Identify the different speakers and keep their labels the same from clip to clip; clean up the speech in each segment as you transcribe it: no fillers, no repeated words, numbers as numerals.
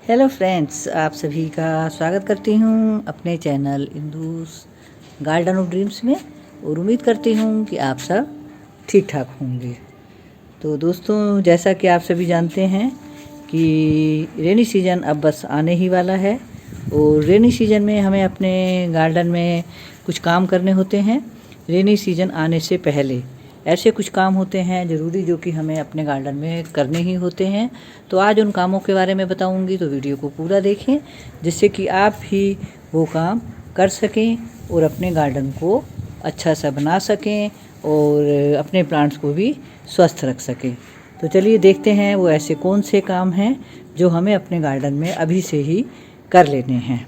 Speaker 1: Hello friends, आप सभी का स्वागत करती हूँ अपने channel Indus garden of dreams में। और उम्मीद करती हूँ कि आप सब ठीक ठाक होंगे। तो दोस्तों, जैसा कि आप सभी जानते हैं कि रेनी सीज़न अब बस आने ही वाला है। और रेनी सीज़न में हमें अपने गार्डन में कुछ काम करने होते हैं। रेनी सीज़न आने से पहले ऐसे कुछ काम होते हैं ज़रूरी, जो कि हमें अपने गार्डन में करने ही होते हैं। तो आज उन कामों के बारे में बताऊंगी, तो वीडियो को पूरा देखें, जिससे कि आप भी वो काम कर सकें और अपने गार्डन को अच्छा सा बना सकें और अपने प्लांट्स को भी स्वस्थ रख सकें। तो चलिए देखते हैं वो ऐसे कौन से काम हैं जो हमें अपने गार्डन में अभी से ही कर लेने हैं।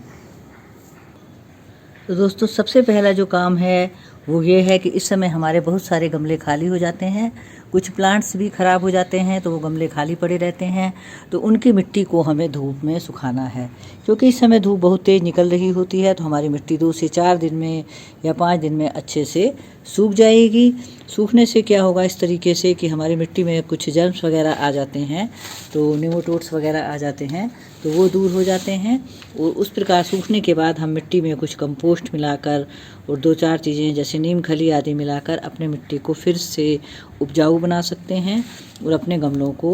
Speaker 1: तो दोस्तों, सबसे पहला जो काम है वो ये है कि इस समय हमारे बहुत सारे गमले खाली हो जाते हैं, कुछ प्लांट्स भी ख़राब हो जाते हैं, तो वो गमले खाली पड़े रहते हैं। तो उनकी मिट्टी को हमें धूप में सुखाना है, क्योंकि इस समय धूप बहुत तेज़ निकल रही होती है। तो हमारी मिट्टी 2 से 4 दिन में या 5 दिन में अच्छे से सूख जाएगी। सूखने से क्या होगा, इस तरीके से कि हमारी मिट्टी में कुछ जर्म्स वगैरह आ जाते हैं, तो निमोटोड्स वगैरह आ जाते हैं, तो वो दूर हो जाते हैं। और उस प्रकार सूखने के बाद हम मिट्टी में कुछ कंपोस्ट मिलाकर और 2-4 चीज़ें जैसे नीम खली आदि मिलाकर अपने मिट्टी को फिर से उपजाऊ बना सकते हैं और अपने गमलों को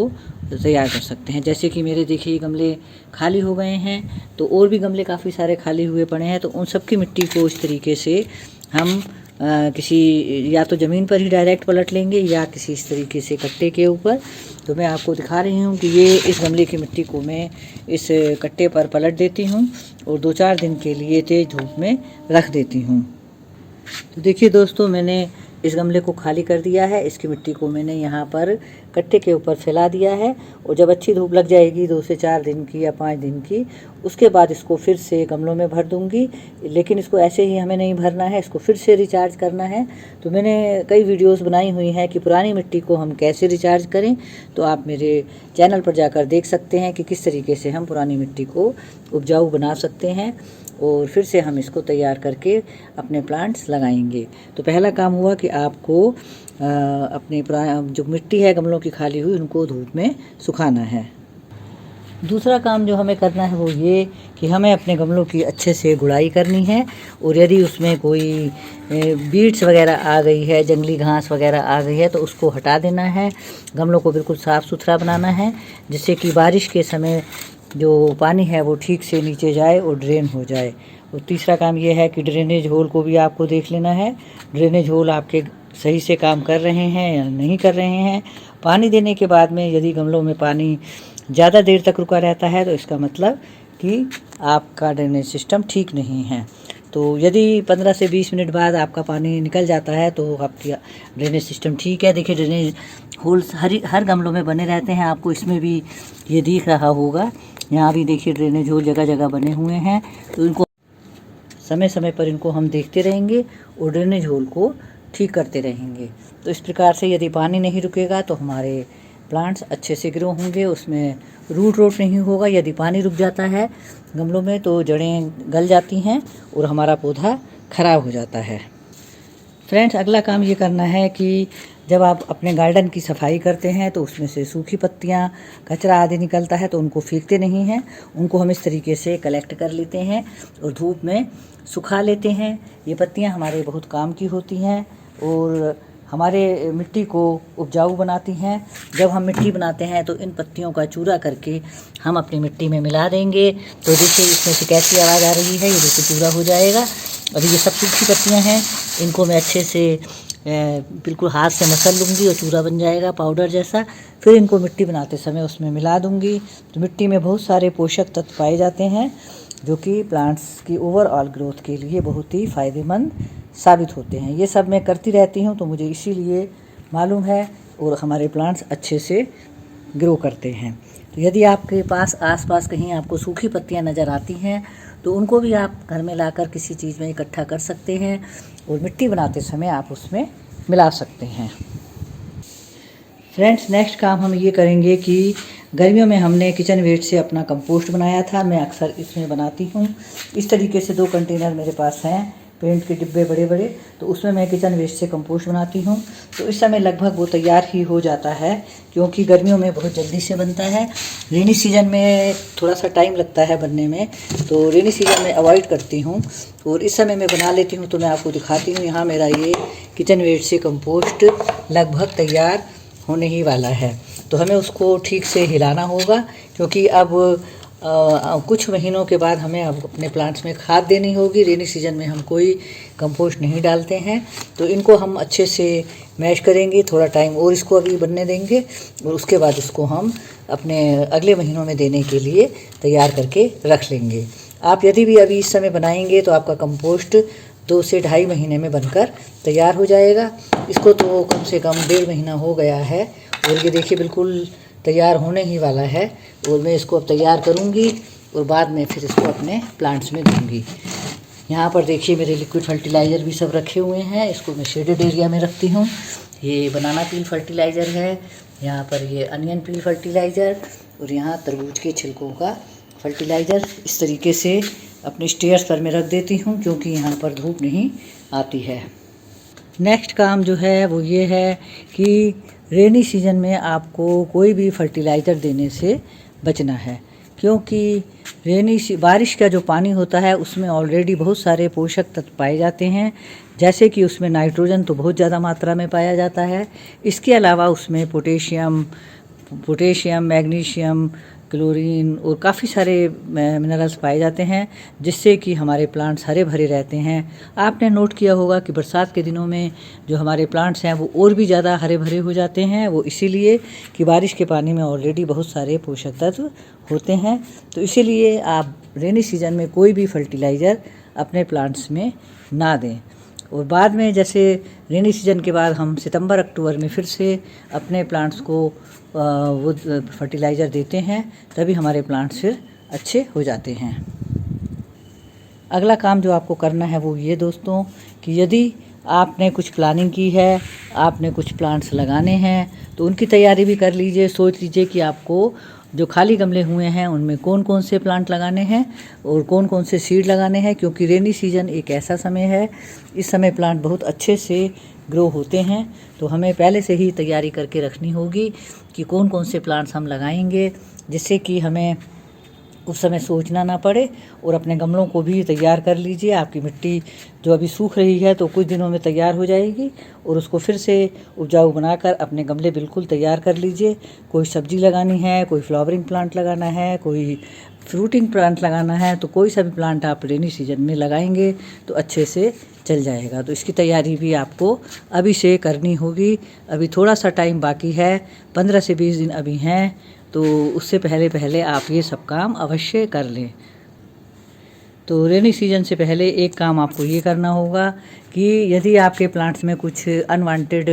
Speaker 1: तैयार कर सकते हैं। जैसे कि मेरे देखिए गमले खाली हो गए हैं, तो और भी गमले काफ़ी सारे खाली हुए पड़े हैं। तो उन सब की मिट्टी को इस तरीके से हम किसी या तो ज़मीन पर ही डायरेक्ट पलट लेंगे या किसी इस तरीके से कट्टे के ऊपर। तो मैं आपको दिखा रही हूँ कि ये इस गमले की मिट्टी को मैं इस कट्टे पर पलट देती हूँ और 2-4 दिन के लिए तेज़ धूप में रख देती हूँ। तो देखिए दोस्तों, मैंने इस गमले को खाली कर दिया है। इसकी मिट्टी को मैंने यहाँ पर कट्टे के ऊपर फैला दिया है। और जब अच्छी धूप लग जाएगी 2 से 4 दिन की या 5 दिन की, उसके बाद इसको फिर से गमलों में भर दूँगी। लेकिन इसको ऐसे ही हमें नहीं भरना है, इसको फिर से रिचार्ज करना है। तो मैंने कई वीडियोस बनाई हुई हैं कि पुरानी मिट्टी को हम कैसे रिचार्ज करें। तो आप मेरे चैनल पर जाकर देख सकते हैं कि किस तरीके से हम पुरानी मिट्टी को उपजाऊ बना सकते हैं और फिर से हम इसको तैयार करके अपने प्लांट्स लगाएंगे। तो पहला काम हुआ कि आपको अपने जो मिट्टी है गमलों की खाली हुई, उनको धूप में सुखाना है। दूसरा काम जो हमें करना है वो ये कि हमें अपने गमलों की अच्छे से गुड़ाई करनी है। और यदि उसमें कोई बीड्स वगैरह आ गई है, जंगली घास वगैरह आ गई है, तो उसको हटा देना है। गमलों को बिल्कुल साफ़ सुथरा बनाना है, जिससे कि बारिश के समय जो पानी है वो ठीक से नीचे जाए और ड्रेन हो जाए। और तीसरा काम ये है कि ड्रेनेज होल को भी आपको देख लेना है। ड्रेनेज होल आपके सही से काम कर रहे हैं या नहीं कर रहे हैं। पानी देने के बाद में यदि गमलों में पानी ज़्यादा देर तक रुका रहता है, तो इसका मतलब कि आपका ड्रेनेज सिस्टम ठीक नहीं है। तो यदि 15 से 20 मिनट बाद आपका पानी निकल जाता है, तो आपकी ड्रेनेज सिस्टम ठीक है। देखिए, ड्रेनेज होल्स हर गमलों में बने रहते हैं। आपको इसमें भी ये दिख रहा होगा, यहाँ भी देखिए ड्रेनेज होल जगह जगह बने हुए हैं। तो इनको समय समय पर इनको हम देखते रहेंगे और ड्रेनेज होल को ठीक करते रहेंगे। तो इस प्रकार से यदि पानी नहीं रुकेगा तो हमारे प्लांट्स अच्छे से ग्रो होंगे, उसमें रूट रोट नहीं होगा। यदि पानी रुक जाता है गमलों में तो जड़ें गल जाती हैं और हमारा पौधा खराब हो जाता है। फ्रेंड्स, अगला काम ये करना है कि जब आप अपने गार्डन की सफाई करते हैं तो उसमें से सूखी पत्तियाँ, कचरा आदि निकलता है, तो उनको फेंकते नहीं हैं। उनको हम इस तरीके से कलेक्ट कर लेते हैं और धूप में सुखा लेते हैं। ये पत्तियाँ हमारे बहुत काम की होती हैं और हमारे मिट्टी को उपजाऊ बनाती हैं। जब हम मिट्टी बनाते हैं तो इन पत्तियों का चूरा करके हम अपनी मिट्टी में मिला देंगे। तो देखिए इसमें से कैसी आवाज़ आ रही है, ये बिल्कुल चूरा हो जाएगा। अभी ये सब सूखी पत्तियाँ हैं, इनको मैं अच्छे से बिल्कुल हाथ से मसल लूँगी और चूरा बन जाएगा पाउडर जैसा। फिर इनको मिट्टी बनाते समय उसमें मिला दूँगी। तो मिट्टी में बहुत सारे पोषक तत्व पाए जाते हैं, जो कि प्लांट्स की ओवरऑल ग्रोथ के लिए बहुत ही फ़ायदेमंद साबित होते हैं। ये सब मैं करती रहती हूँ, तो मुझे इसीलिए मालूम है और हमारे प्लांट्स अच्छे से ग्रो करते हैं। तो यदि आपके पास आसपास कहीं आपको सूखी पत्तियाँ नज़र आती हैं, तो उनको भी आप घर में लाकर किसी चीज़ में इकट्ठा कर सकते हैं और मिट्टी बनाते समय आप उसमें मिला सकते हैं। फ्रेंड्स, नेक्स्ट काम हम ये करेंगे कि गर्मियों में हमने किचन वेस्ट से अपना कंपोस्ट बनाया था। मैं अक्सर इसमें बनाती हूँ। इस तरीके से 2 कंटेनर मेरे पास हैं पेंट के डिब्बे बड़े बड़े, तो उसमें मैं किचन वेस्ट से कंपोस्ट बनाती हूँ। तो इस समय लगभग वो तैयार ही हो जाता है, क्योंकि गर्मियों में बहुत जल्दी से बनता है। रेनी सीजन में थोड़ा सा टाइम लगता है बनने में, तो रेनी सीजन में अवॉइड करती हूँ और इस समय मैं बना लेती हूँ। तो मैं आपको दिखाती हूँ, यहाँ मेरा ये किचन वेस्ट से कंपोस्ट लगभग तैयार होने ही वाला है। तो हमें उसको ठीक से हिलाना होगा, क्योंकि अब कुछ महीनों के बाद हमें अब अपने प्लांट्स में खाद देनी होगी। रेनी सीजन में हम कोई कंपोस्ट नहीं डालते हैं, तो इनको हम अच्छे से मैश करेंगे, थोड़ा टाइम और इसको अभी बनने देंगे और उसके बाद इसको हम अपने अगले महीनों में देने के लिए तैयार करके रख लेंगे। आप यदि भी अभी इस समय बनाएंगे तो आपका कंपोस्ट 2 से ढाई महीने में बनकर तैयार हो जाएगा। इसको तो कम से कम 1.5 महीना हो गया है और ये देखिए बिल्कुल तैयार होने ही वाला है। और मैं इसको अब तैयार करूँगी और बाद में फिर इसको अपने प्लांट्स में दूँगी। यहाँ पर देखिए मेरे लिक्विड फर्टिलाइज़र भी सब रखे हुए हैं, इसको मैं शेडेड एरिया में रखती हूँ। ये बनाना पील फर्टिलाइज़र है, यहाँ पर ये अनियन पील फर्टिलाइज़र और यहाँ तरबूज के छिलकों का फर्टिलाइज़र। इस तरीके से अपने स्टेयर्स पर मैं रख देती हूँ, क्योंकि यहाँ पर धूप नहीं आती है। नेक्स्ट काम जो है वो ये है कि रेनी सीजन में आपको कोई भी फर्टिलाइज़र देने से बचना है, क्योंकि बारिश का जो पानी होता है उसमें ऑलरेडी बहुत सारे पोषक तत्व पाए जाते हैं, जैसे कि उसमें नाइट्रोजन तो बहुत ज़्यादा मात्रा में पाया जाता है। इसके अलावा उसमें पोटेशियम, मैग्नीशियम, क्लोरीन और काफ़ी सारे मिनरल्स पाए जाते हैं, जिससे कि हमारे प्लांट्स हरे भरे रहते हैं। आपने नोट किया होगा कि बरसात के दिनों में जो हमारे प्लांट्स हैं वो और भी ज़्यादा हरे भरे हो जाते हैं। वो इसीलिए कि बारिश के पानी में ऑलरेडी बहुत सारे पोषक तत्व होते हैं। तो इसीलिए आप रेनी सीजन में कोई भी फर्टिलाइज़र अपने प्लांट्स में ना दें। और बाद में जैसे रेनी सीजन के बाद हम सितंबर अक्टूबर में फिर से अपने प्लांट्स को वो फर्टिलाइज़र देते हैं, तभी हमारे प्लांट्स फिर अच्छे हो जाते हैं। अगला काम जो आपको करना है वो ये दोस्तों, कि यदि आपने कुछ प्लानिंग की है, आपने कुछ प्लांट्स लगाने हैं, तो उनकी तैयारी भी कर लीजिए। सोच लीजिए कि आपको जो खाली गमले हुए हैं उनमें कौन कौन से प्लांट लगाने हैं और कौन कौन से सीड लगाने हैं, क्योंकि रेनी सीजन एक ऐसा समय है, इस समय प्लांट बहुत अच्छे से ग्रो होते हैं। तो हमें पहले से ही तैयारी करके रखनी होगी कि कौन कौन से प्लांट्स हम लगाएंगे, जिससे कि हमें उस समय सोचना ना पड़े। और अपने गमलों को भी तैयार कर लीजिए। आपकी मिट्टी जो अभी सूख रही है तो कुछ दिनों में तैयार हो जाएगी, और उसको फिर से उपजाऊ बनाकर अपने गमले बिल्कुल तैयार कर लीजिए। कोई सब्जी लगानी है, कोई फ्लावरिंग प्लांट लगाना है, कोई फ्रूटिंग प्लांट लगाना है, तो कोई सा भी प्लांट आप रेनी सीजन में लगाएंगे तो अच्छे से चल जाएगा। तो इसकी तैयारी भी आपको अभी से करनी होगी। अभी थोड़ा सा टाइम बाकी है, 15 से 20 दिन अभी हैं, तो उससे पहले पहले आप ये सब काम अवश्य कर लें। तो रेनी सीजन से पहले एक काम आपको ये करना होगा कि यदि आपके प्लांट्स में कुछ अनवांटेड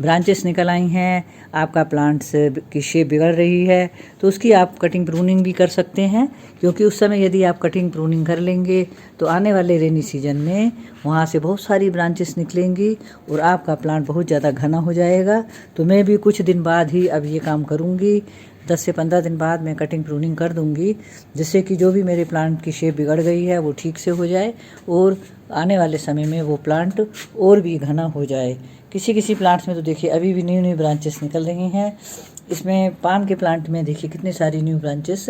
Speaker 1: ब्रांचेस निकल आई हैं, आपका प्लांट्स की शेप बिगड़ रही है, तो उसकी आप कटिंग प्रूनिंग भी कर सकते हैं। क्योंकि उस समय यदि आप कटिंग प्रूनिंग कर लेंगे तो आने वाले रेनी सीजन में वहाँ से बहुत सारी ब्रांचेस निकलेंगी और आपका प्लांट बहुत ज़्यादा घना हो जाएगा। तो मैं भी कुछ दिन बाद ही अब ये काम करूँगी, 10 से 15 दिन बाद मैं कटिंग प्रूनिंग कर दूंगी, जिससे कि जो भी मेरे प्लांट की शेप बिगड़ गई है वो ठीक से हो जाए और आने वाले समय में वो प्लांट और भी घना हो जाए। किसी किसी प्लांट्स में तो देखिए अभी भी न्यू न्यू ब्रांचेस निकल रही हैं। इसमें पान के प्लांट में देखिए कितनी सारी न्यू ब्रांचेस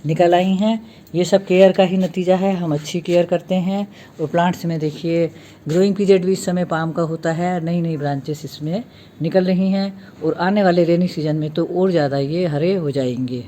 Speaker 1: निकल आई हैं। ये सब केयर का ही नतीजा है, हम अच्छी केयर करते हैं। और प्लांट्स में देखिए ग्रोइंग पीरियड भी इस समय पाम का होता है, नई नई ब्रांचेस इसमें निकल रही हैं और आने वाले रेनी सीजन में तो और ज़्यादा ये हरे हो जाएंगे।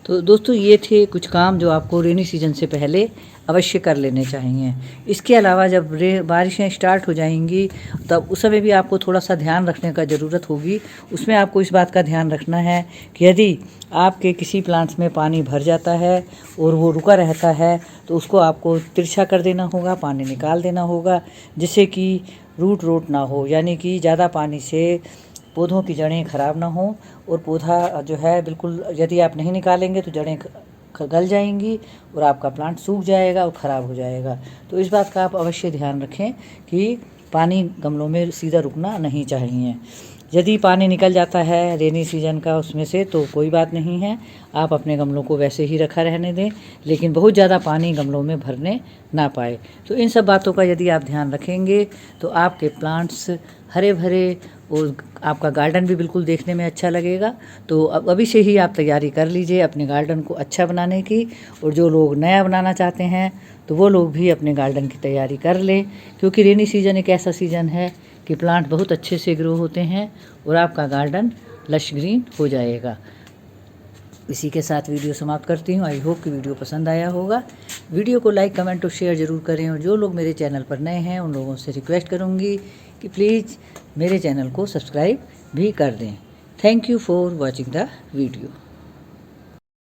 Speaker 1: तो दोस्तों ये थे कुछ काम जो आपको रेनी सीजन से पहले अवश्य कर लेने चाहिए। इसके अलावा जब बारिशें स्टार्ट हो जाएंगी तब उस समय भी आपको थोड़ा सा ध्यान रखने का ज़रूरत होगी। उसमें आपको इस बात का ध्यान रखना है कि यदि आपके किसी प्लांट्स में पानी भर जाता है और वो रुका रहता है तो उसको आपको तिरछा कर देना होगा, पानी निकाल देना होगा, जिससे कि रूट रोट ना हो, यानी कि ज़्यादा पानी से पौधों की जड़ें ख़राब ना हो और पौधा जो है बिल्कुल, यदि आप नहीं निकालेंगे तो जड़ें गल जाएंगी और आपका प्लांट सूख जाएगा और ख़राब हो जाएगा। तो इस बात का आप अवश्य ध्यान रखें कि पानी गमलों में सीधा रुकना नहीं चाहिए। यदि पानी निकल जाता है रेनी सीजन का उसमें से तो कोई बात नहीं है, आप अपने गमलों को वैसे ही रखा रहने दें, लेकिन बहुत ज़्यादा पानी गमलों में भरने ना पाए। तो इन सब बातों का यदि आप ध्यान रखेंगे तो आपके प्लांट्स हरे भरे और आपका गार्डन भी बिल्कुल देखने में अच्छा लगेगा। तो अब अभी से ही आप तैयारी कर लीजिए अपने गार्डन को अच्छा बनाने की, और जो लोग नया बनाना चाहते हैं तो वो लोग भी अपने गार्डन की तैयारी कर लें, क्योंकि रेनी सीजन एक ऐसा सीजन है कि प्लांट बहुत अच्छे से ग्रो होते हैं और आपका गार्डन लश ग्रीन हो जाएगा। इसी के साथ वीडियो समाप्त करती हूँ। आई होप कि वीडियो पसंद आया होगा। वीडियो को लाइक, कमेंट और शेयर ज़रूर करें, और जो लोग मेरे चैनल पर नए हैं उन लोगों से रिक्वेस्ट करूँगी कि प्लीज़ मेरे चैनल को सब्सक्राइब भी कर दें। Thank you for watching the video.